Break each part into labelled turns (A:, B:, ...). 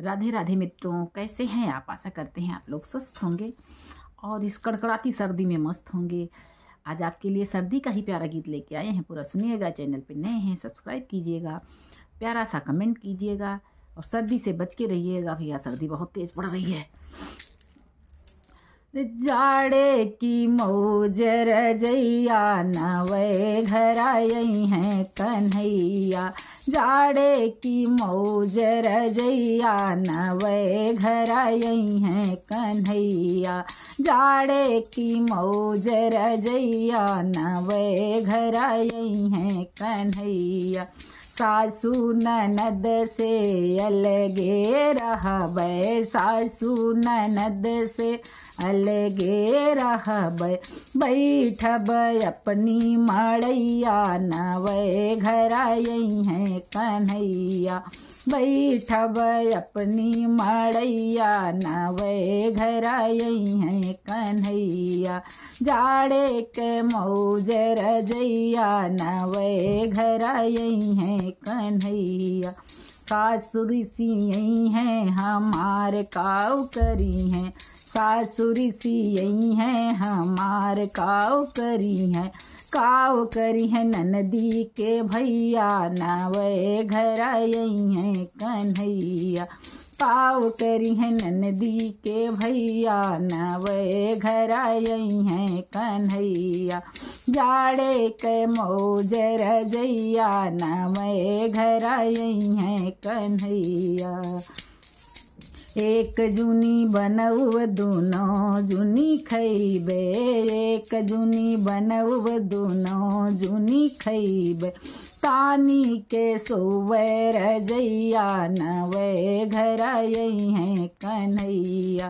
A: राधे राधे मित्रों, कैसे हैं आप। आशा करते हैं आप लोग स्वस्थ होंगे और इस कड़कड़ाती सर्दी में मस्त होंगे। आज आपके लिए सर्दी का ही प्यारा गीत लेके आए हैं, पूरा सुनिएगा। चैनल पे नए हैं सब्सक्राइब कीजिएगा, प्यारा सा कमेंट कीजिएगा और सर्दी से बच के रहिएगा भैया, सर्दी बहुत तेज़ पड़ रही है। जाड़े की मौज रजैया नवे घर आई हैं कन्हैया, जाड़े की मौज रजैया नवे घर आई हैं कन्हैया, जाड़े की मौज रजैया नवे घर आई हैं कन्हैया। सासू ननद से अलगे रहबै, सासू ननद से अलगे रहबै, बैठब अपनी मड़ैया नवे घर आई हैं कन्हैया, बैठब अपनी मड़ैया नवे घर आई हैं कन्हैया। जाड़े के मौज रजैया नवे घर आई हैं कन्हैया। सासुर सियई हैं हमार काऊ करी हैं, सासुर सियई हैं हमार काऊ करी हैं, काऊ करी हैं ननदी के भैया नवे घर आई हैं कन्हैया, काऊ करी हैं ननदी के भैया नवे घर आई हैं कन्हैया। जाड़े के मौज रजैया नवे घर आई हैं कन्हैया। एक जुनी बनऊ दोनों जुनी खैबे, एक जुनी बनऊ दोनों जुनी खैबे, तानी के सोवे रजैया नवे घर आई हैं कन्हैया,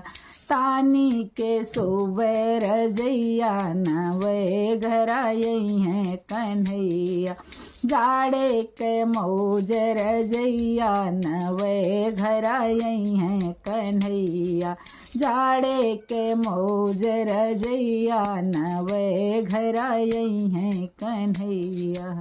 A: तानी के सोवे रजैया नवे घर आई हैं कन्हैया। जाड़े के मौज रजैया नवे घर आई हैं कन्हैया, जाड़े के मौज रजैया नवे घर आई हैं कन्हैया।